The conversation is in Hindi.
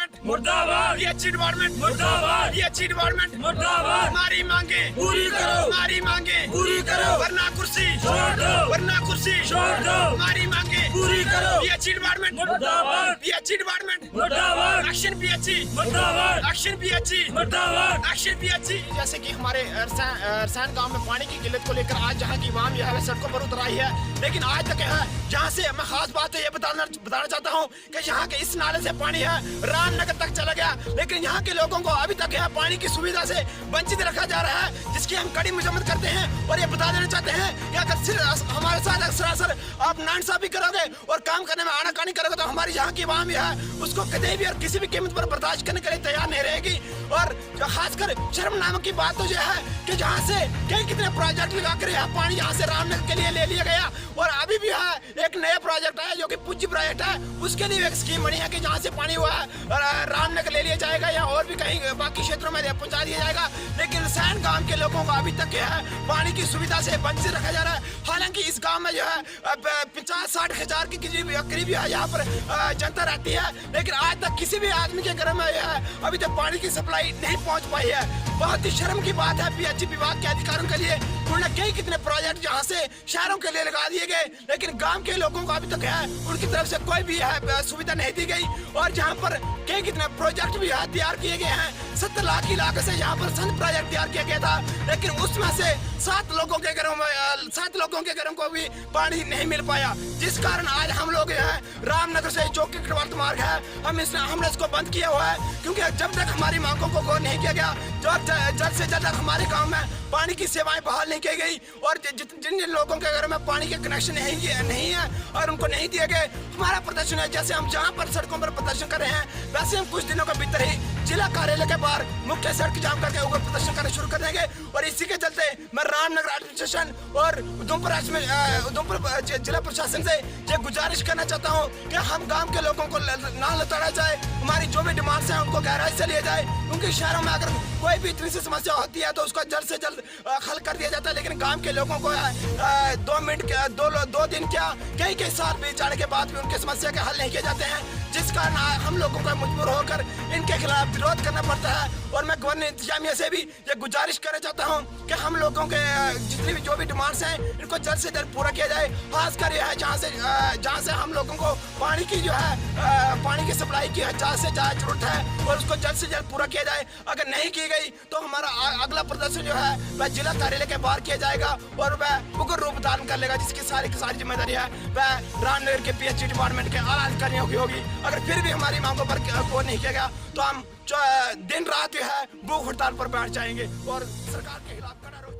डिपार्टमेंट मुर्दाबाद, पीएचई डिपार्टमेंट मुर्दाबाद, पीएचई डिपार्टमेंट मुर्दाबाद। हमारी मांगे पूरी करो, हमारी मांगे पूरी करो, वरना कुर्सी छोड़ दो, वरना कुर्सी छोड़ दो। हमारी मांगे पूरी करो, पीएचई डिपार्टमेंट मुर्दाबाद, पीएचई डिपार्टमेंट मुर्दाबाद, एक्शन पीएचई मुर्दाबाद, एक्शन पीएचई मुर्दाबाद, एक्शन पीएचई। जैसे कि हमारे अरसान गांव में पानी की किल्लत को लेकर आज जहां की आवाम जो है सड़कों पर उतर आई है, लेकिन आज तक है जहां से मैं खास बात है ये बताना चाहता हूं कि यहाँ के इस नाले से पानी है रामनगर तक चला गया, लेकिन यहाँ के लोगों को अभी तक है पानी की सुविधा से वंचित रखा जा रहा है, जिसकी हम कड़ी मजम्मत करते हैं। और ये बता देना चाहते हैं कि अगर हमारे साथ सरासर आप नाइंसाफी करोगे और काम करने में आनाकानी करोगे तो हमारी यहाँ की आवाम है उसको कभी भी और किसी भी कीमत पर बर्दाश्त करने के लिए तैयार नहीं रहेगी। और खासकर शर्मनाक की बात तो यह है कि जहाँ से कितने प्रोजेक्ट लगा कर यहाँ पानी यहाँ से रामनगर के लिए ले लिया गया, और अभी भी है एक नया प्रोजेक्ट है जो कि पुज्जी प्रोजेक्ट है, उसके लिए एक स्कीम बनी है कि जहाँ से पानी हुआ है रामनगर ले लिया जाएगा या और भी कहीं बाकी क्षेत्रों में पहुँचा दिया जाएगा। लेकिन सैन गांव के लोगों को अभी तक है पानी की सुविधा से वंचित रखा जा रहा है। हालांकि इस गांव में जो है 50-60 हजार की करीब यहाँ पर जनता रहती है, लेकिन आज तक किसी भी आदमी के घर में अभी तक पानी की सप्लाई नहीं पहुँच पाई है। बहुत ही शर्म की बात है पीएचई विभाग के अधिकारियों के लिए। उन्होंने कितने प्रोजेक्ट जहाँ से शहरों के लिए लगा दिए गए, लेकिन गांव के लोगों को अभी तक है उनकी तरफ से कोई भी सुविधा नहीं दी गई। और जहाँ पर कितने प्रोजेक्ट भी तैयार किए गए हैं, 70 लाख की लागत से यहाँ पर संत प्रोजेक्ट तैयार किया गया था, लेकिन उसमें से 7 लोगों के घरों को भी पानी नहीं मिल पाया, जिस कारण आज हम लोग रामनगर से जो कि कटवर्थ मार्ग है हमने इसको बंद किया हुआ है। क्योंकि जब तक हमारी मांगों को गौर नहीं किया गया, जल्द से जल्द हमारे गाँव में पानी की सेवाएं बहाल नहीं की गई, और जिन लोगों के घर में पानी के कनेक्शन नहीं है और उनको नहीं दिए गए, हमारा प्रदर्शन है जैसे हम जहाँ पर सड़कों पर प्रदर्शन कर रहे हैं, वैसे हम कुछ दिनों के भीतर ही जिला कार्यालय के बाहर मुख्य सड़क जाम करके ऊपर प्रदर्शन करना शुरू कर देंगे। और इसी के चलते मैं रामनगर एडमिनिस्ट्रेशन और उधमपुर जिला प्रशासन से ये गुजारिश करना चाहता हूँ कि हम गांव के लोगों को ना लताड़ा जाए, हमारी जो भी डिमांड्स हैं उनको गहराई से लिया जाए। क्योंकि शहरों में अगर कोई भी इतनी सी समस्या होती है तो उसको जल्द से जल्द हल कर दिया जाता है, लेकिन गांव के लोगों को 2 दिन क्या कई साल बीत जाने के बाद भी उनकी समस्या के हल नहीं किए जाते हैं, जिस कारण हम लोगों को मजबूर होकर इनके खिलाफ विरोध करना पड़ता है। और मैं गवर्नर इंतजामिया से भी ये गुजारिश करना चाहता हूँ कि हम लोगों के जितनी भी जो भी डिमांड्स हैं इनको जल्द से जल्द पूरा किया जाए। खासकर यह है जहाँ से हम लोगों को पानी की पानी की सप्लाई की ज़्यादा से ज़्यादा जरूरत है, और उसको जल्द से जल्द पूरा किया जाए। अगर नहीं की गई तो हमारा अगला प्रदर्शन जो है वह जिला कार्यालय के बाहर किया जाएगा और वह उग्र रूप धारण कर लेगा, जिसकी सारी जिम्मेदारी है वह रामनगर के पीएचई डिपार्टमेंट के आला अधिकारियों की होगी। अगर फिर भी हमारी मांगों पर गौर नहीं किया गया तो हम दिन रात जो है भूख हड़ताल पर बैठ जाएंगे और सरकार के खिलाफ कड़ा रोष